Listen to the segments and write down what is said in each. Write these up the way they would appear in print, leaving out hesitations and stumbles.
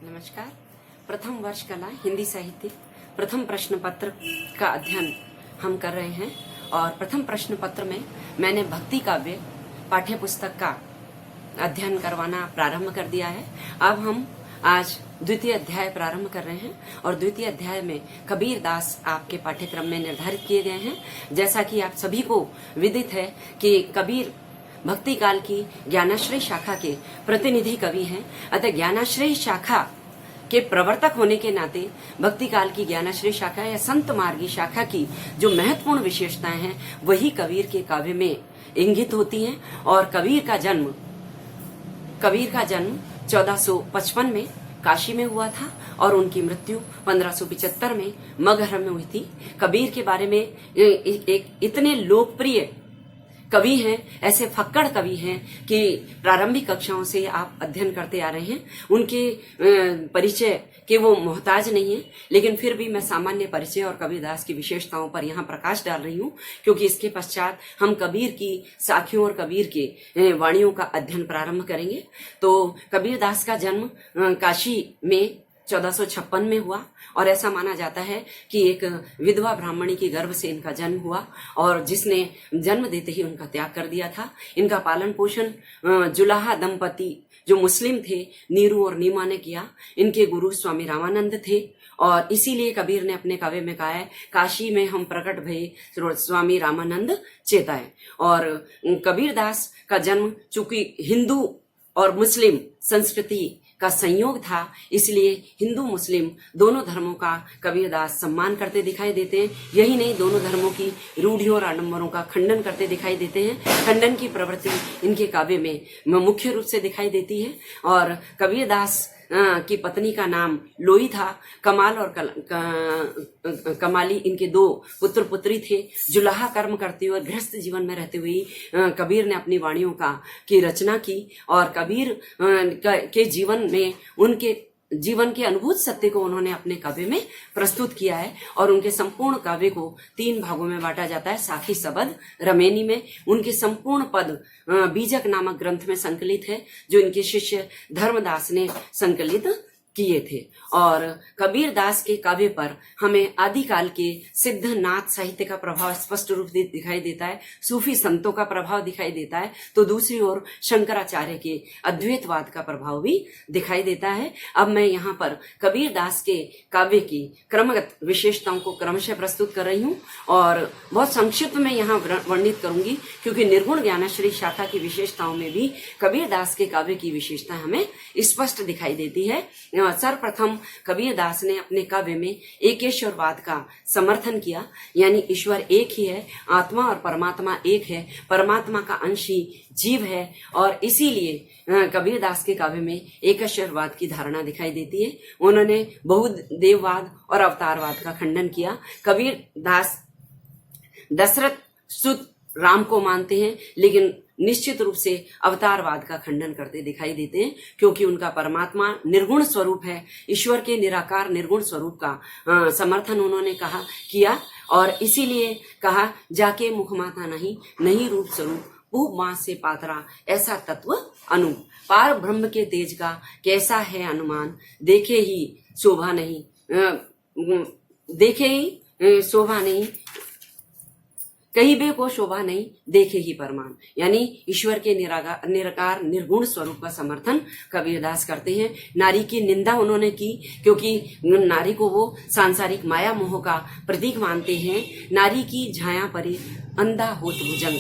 नमस्कार। प्रथम वर्ष कला हिंदी साहित्य प्रथम प्रश्न पत्र का अध्ययन हम कर रहे हैं और प्रथम प्रश्न पत्र में मैंने भक्ति काव्य पाठ्य पुस्तक का अध्ययन करवाना प्रारंभ कर दिया है। अब हम आज द्वितीय अध्याय प्रारंभ कर रहे हैं और द्वितीय अध्याय में कबीर दास आपके पाठ्यक्रम में निर्धारित किए गए हैं। जैसा कि आप सभी को विदित है कि कबीर भक्ति काल की ज्ञानाश्रय शाखा के प्रतिनिधि कवि हैं। अतः ज्ञानाश्रय शाखा के प्रवर्तक होने के नाते भक्ति काल की ज्ञानाश्रय शाखा या संत मार्गी शाखा की जो महत्वपूर्ण विशेषताएं हैं वही कबीर के काव्य में इंगित होती हैं। और कबीर का जन्म 1455 में काशी में हुआ था और उनकी मृत्यु 1575 में मगहर में हुई थी। कबीर के बारे में एक इतने लोकप्रिय कवि हैं, ऐसे फक्कड़ कवि हैं कि प्रारंभिक कक्षाओं से आप अध्ययन करते आ रहे हैं। उनके परिचय के वो मोहताज नहीं है, लेकिन फिर भी मैं सामान्य परिचय और कबीरदास की विशेषताओं पर यहाँ प्रकाश डाल रही हूँ, क्योंकि इसके पश्चात हम कबीर की साखियों और कबीर के वाणियों का अध्ययन प्रारंभ करेंगे। तो कबीरदास का जन्म काशी में 1456 में हुआ और ऐसा माना जाता है कि एक विधवा ब्राह्मणी की गर्भ से इनका जन्म हुआ और जिसने जन्म देते ही उनका त्याग कर दिया था। इनका पालन पोषण जुलाहा दंपति जो मुस्लिम थे नीरू और नीमा ने किया। इनके गुरु स्वामी रामानंद थे और इसीलिए कबीर ने अपने काव्य में कहा है, काशी में हम प्रकट भये स्वामी रामानंद चेताए। और कबीरदास का जन्म चूंकि हिंदू और मुस्लिम संस्कृति का संयोग था, इसलिए हिंदू मुस्लिम दोनों धर्मों का कबीरदास सम्मान करते दिखाई देते हैं। यही नहीं, दोनों धर्मों की रूढ़ियों और आडंबरों का खंडन करते दिखाई देते हैं। खंडन की प्रवृत्ति इनके काव्य में मुख्य रूप से दिखाई देती है। और कबीरदास की पत्नी का नाम लोई था। कमाल और कमाली इनके दो पुत्र पुत्री थे। जुलाहा कर्म करते हुए गृहस्थ जीवन में रहते हुए कबीर ने अपनी वाणियों की रचना की और कबीर के जीवन में उनके जीवन के अनुभूत सत्य को उन्होंने अपने काव्य में प्रस्तुत किया है। और उनके संपूर्ण काव्य को 3 भागों में बांटा जाता है। साखी सबद रमेनी में उनके संपूर्ण पद बीजक नामक ग्रंथ में संकलित है, जो इनके शिष्य धर्मदास ने संकलित किए थे। और कबीर दास के काव्य पर हमें आदिकाल के सिद्ध नाथ साहित्य का प्रभाव स्पष्ट रूप से दिखाई देता है, सूफी संतों का प्रभाव दिखाई देता है, तो दूसरी ओर शंकराचार्य के अद्वैतवाद का प्रभाव भी दिखाई देता है। अब मैं यहाँ पर कबीर दास के काव्य की क्रमगत विशेषताओं को क्रमशः प्रस्तुत कर रही हूँ और बहुत संक्षिप्त में यहाँ वर्णित करूंगी, क्योंकि निर्गुण ज्ञानाश्रय शाखा की विशेषताओं में भी कबीर दास के काव्य की विशेषता हमें स्पष्ट दिखाई देती है। सर्वप्रथम कबीर दास ने अपने काव्य में एकेश्वरवाद का समर्थन किया, यानी ईश्वर एक ही है, आत्मा और परमात्मा एक है, परमात्मा का अंश ही जीव है। और इसीलिए कबीर दास के काव्य में एकेश्वरवाद की धारणा दिखाई देती है। उन्होंने बहुदेववाद और अवतारवाद का खंडन किया। कबीर दास दशरथ सुत राम को मानते हैं, लेकिन निश्चित रूप से अवतारवाद का खंडन करते दिखाई देते हैं, क्योंकि उनका परमात्मा निर्गुण स्वरूप है। ईश्वर के निराकार निर्गुण स्वरूप का समर्थन उन्होंने किया और इसीलिए कहा, जाके मुख माता नहीं रूप स्वरूप पूब मां से पातरा ऐसा तत्व अनूप। पार ब्रह्म के तेज का कैसा है अनुमान, देखे ही शोभा नहीं कहीं बे को शोभा नहीं, देखे ही परमान। यानी ईश्वर के निराकार निर्गुण स्वरूप का समर्थन कबीरदास करते हैं। नारी की निंदा उन्होंने की, क्योंकि नारी को वो सांसारिक माया मोह का प्रतीक मानते हैं। नारी की झाया परी अंधा होत भुजंग,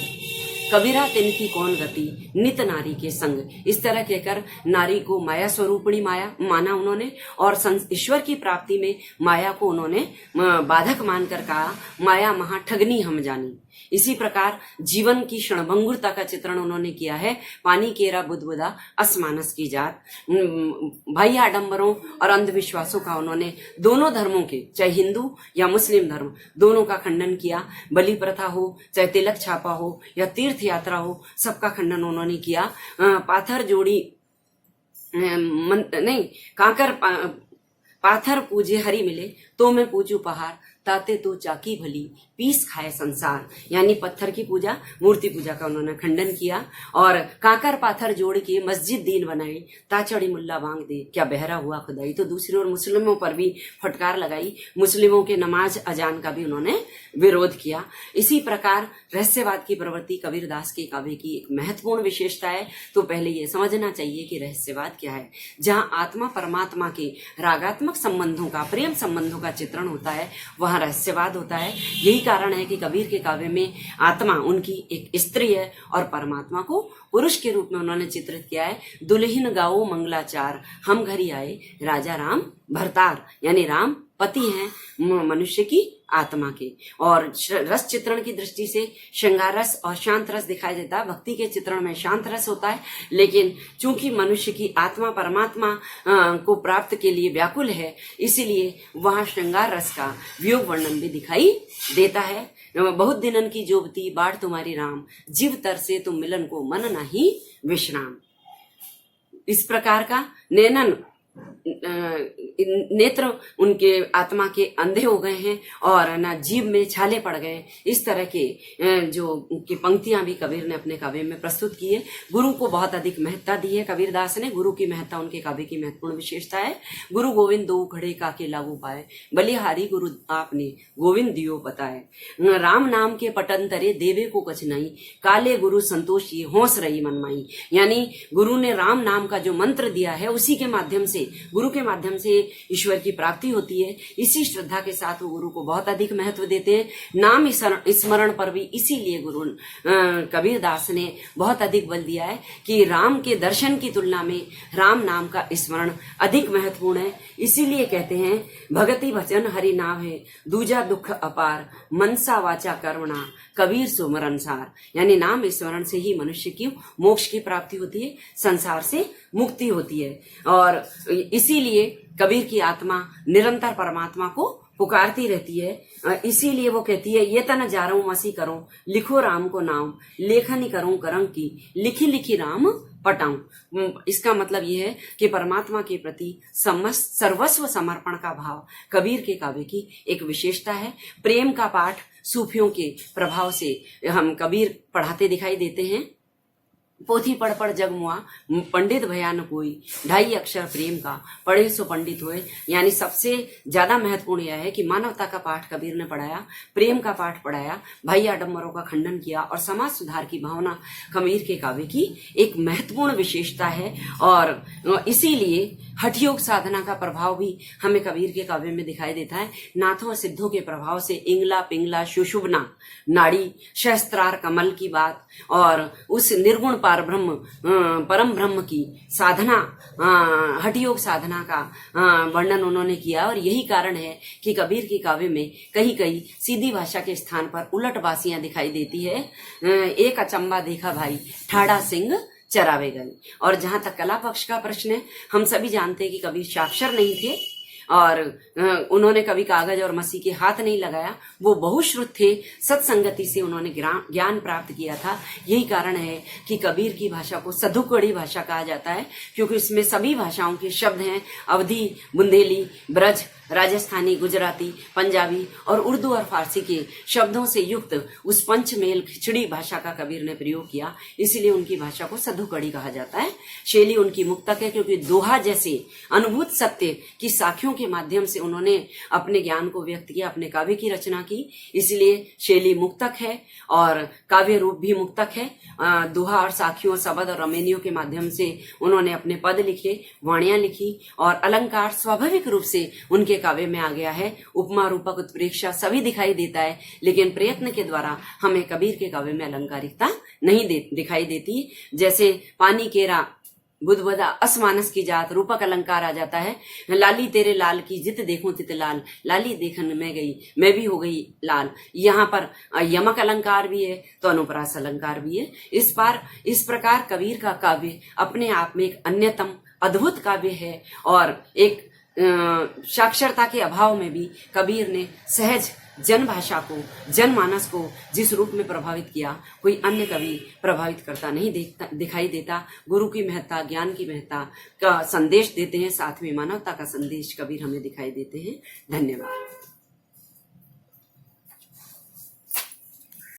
कबीरा तिनकी कौन गति, नित नारी के संग। इस तरह कहकर नारी को माया स्वरूपणी माया माना उन्होंने और ईश्वर की प्राप्ति में माया को उन्होंने बाधक मानकर कहा, माया महा ठगनी हम जानी। इसी प्रकार जीवन की क्षणभंगुरता का चित्रण उन्होंने किया है। पानी केरा बुदबुदा असमानस की जात। बाह्य आडंबरों और अंधविश्वासों का उन्होंने दोनों धर्मों के, चाहे हिंदू या मुस्लिम धर्म, दोनों का खंडन किया। बलि प्रथा हो, चाहे तिलक छापा हो या तीर्थ यात्रा हो, सबका खंडन उन्होंने किया। पाथर जोड़ी नहीं काकर पाथर पूजे हरि मिले, तो मैं पूजू पहाड़, ताते तो चाकी भली पीस खाए संसार। यानी पत्थर की पूजा, मूर्ति पूजा का उन्होंने खंडन किया और काकर पाथर जोड़ के मस्जिद दीन बनाई, ताचड़ी मुल्ला बांग दे क्या बहरा हुआ खुदाई। तो दूसरी ओर मुस्लिमों पर भी फटकार लगाई, मुस्लिमों के नमाज अजान का भी उन्होंने विरोध किया। इसी प्रकार रहस्यवाद की प्रवृत्ति कबीरदास के काव्य की एक महत्वपूर्ण विशेषता है। तो पहले ये समझना चाहिए कि रहस्यवाद क्या है। जहां आत्मा परमात्मा के रागात्मक संबंधों का, प्रेम संबंधों का चित्रण होता है, वहां रहस्यवाद होता है। यही कारण है कि कबीर के काव्य में आत्मा उनकी एक स्त्री है और परमात्मा को पुरुष के रूप में उन्होंने चित्रित किया है। दुल्हिन गाओ मंगलाचार, हम घरी आए राजा राम भरतार। यानी राम पति हैं मनुष्य की आत्मा के। और रस चित्रण की दृष्टि से श्रृंगार रस और शांत रस दिखाई देता है। भक्ति के चित्रण में शांत रस होता है, लेकिन चूंकि मनुष्य की आत्मा परमात्मा को प्राप्त के लिए व्याकुल है, इसीलिए वहां श्रृंगार रस का वियोग वर्णन भी दिखाई देता है। बहुत दिनन की जोबती बाढ़ तुम्हारी राम, जीव तरसे तुम मिलन को मन नहीं विश्राम। इस प्रकार का नेत्र उनके आत्मा के अंधे हो गए हैं और ना जीव में छाले पड़ गए। इस तरह के जो की पंक्तियां भी कबीर ने अपने काव्य में प्रस्तुत की है। गुरु को बहुत अधिक महत्ता दी है कबीरदास ने। गुरु की महत्ता उनके काव्य की महत्वपूर्ण विशेषता है। गुरु गोविंद दो खड़े काके लागू पाए, बलिहारी गुरु आपने गोविंद दियो बताए। राम नाम के पटन तरे देवे को कछ नहीं, काले गुरु संतोष ये होंस रही मनमाई। यानी गुरु ने राम नाम का जो मंत्र दिया है, उसी के माध्यम से, गुरु के माध्यम से ईश्वर की प्राप्ति होती है। इसी श्रद्धा के साथ वो गुरु को बहुत अधिक महत्व देते हैं। नाम स्मरण पर भी इसीलिए गुरु कबीरदास ने बहुत अधिक बल दिया है कि राम के दर्शन की तुलना में राम नाम का स्मरण अधिक महत्वपूर्ण है। इसीलिए कहते हैं भगति भजन हरि नाम है, दूजा दुख अपार, मनसा वाचा कर्मणा कबीर सुमरन सार। यानी नाम स्मरण से ही मनुष्य की मोक्ष की प्राप्ति होती है, संसार से मुक्ति होती है। और इसीलिए कबीर की आत्मा निरंतर परमात्मा को पुकारती रहती है। इसीलिए वो कहती है, ये तन जा रहा हूं मसी करूं, लिखो राम को नाम, लेखनी करूं करम की, लिखी लिखी राम पटाऊं। इसका मतलब ये है कि परमात्मा के प्रति सर्वस्व समर्पण का भाव कबीर के काव्य की एक विशेषता है। प्रेम का पाठ सूफियों के प्रभाव से हम कबीर पढ़ाते दिखाई देते हैं। पोथी पढ़ पढ़ जग मुआ, पंडित भया न कोई, 2.5 अक्षर प्रेम का, पढ़े सो पंडित हुए। यानी सबसे ज्यादा महत्वपूर्ण यह है कि मानवता का पाठ कबीर ने पढ़ाया, प्रेम का पाठ पढ़ाया, भाई आडम्बरों का खंडन किया और समाज सुधार की भावना कबीर के काव्य की एक महत्वपूर्ण विशेषता है। और इसीलिए हठ योग साधना का प्रभाव भी हमें कबीर के काव्य में दिखाई देता है। नाथों और सिद्धों के प्रभाव से इंगला पिंगला सुषुम्ना नाड़ी सहस्त्रार कमल की बात और उस निर्गुण पार ब्रह्म परम ब्रह्म की साधना, हठ योग साधना का वर्णन उन्होंने किया। और यही कारण है कि कबीर के काव्य में कहीं कहीं सीधी भाषा के स्थान पर उलट बासियां दिखाई देती है। एक अचंबा देखा भाई, ठाड़ा सिंह चरावे गए। और जहां तक कला पक्ष का प्रश्न है, हम सभी जानते हैं कि कबीर साक्षर नहीं थे और उन्होंने कभी कागज और मसी के हाथ नहीं लगाया। वो बहुश्रुत थे, सत्संगति से उन्होंने ज्ञान प्राप्त किया था। यही कारण है कि कबीर की भाषा को सधुकड़ी भाषा कहा जाता है, क्योंकि इसमें सभी भाषाओं के शब्द हैं। अवधी, बुंदेली, ब्रज, राजस्थानी, गुजराती, पंजाबी और उर्दू और फारसी के शब्दों से युक्त उस पंचमेल खिचड़ी भाषा का कबीर ने प्रयोग किया। इसीलिए उनकी भाषा को सधुकड़ी कहा जाता है। शैली उनकी मुक्तक है, क्योंकि दोहा जैसे अनुभूत सत्य की साखियों के माध्यम से उन्होंने अपने ज्ञान को व्यक्त किया, अपने काव्य की रचना की। इसलिए शैली मुक्तक है और काव्य रूप भी मुक्तक है। दोहा और साखियों, शब्द और रमेनियों के माध्यम से उन्होंने अपने पद लिखे, वाणियां लिखी और अलंकार स्वाभाविक रूप से उनके काव्य में आ गया है। उपमा, रूपक, उत्प्रेक्षा सभी दिखाई देता है, लेकिन प्रयत्न के द्वारा हमें कबीर के काव्य में अलंकारिकता नहीं दिखाई देती। जैसे पानी केरा बुधबदा असमानस की जात, रूपक अलंकार आ जाता है। लाली तेरे लाल की जित देखूं तित लाल, लाली देखन में गई मैं भी हो गई लाल। यहाँ पर यमक अलंकार भी है तो अनुप्रास अलंकार भी है। इस प्रकार कबीर का काव्य अपने आप में एक अन्यतम अद्भुत काव्य है। और एक साक्षरता के अभाव में भी कबीर ने सहज जनभाषा को, जनमानस को जिस रूप में प्रभावित किया, कोई अन्य कवि प्रभावित करता नहीं दिखाई देता। गुरु की महत्ता, ज्ञान की महत्ता का संदेश देते हैं, साथ में मानवता का संदेश कबीर हमें दिखाई देते हैं। धन्यवाद।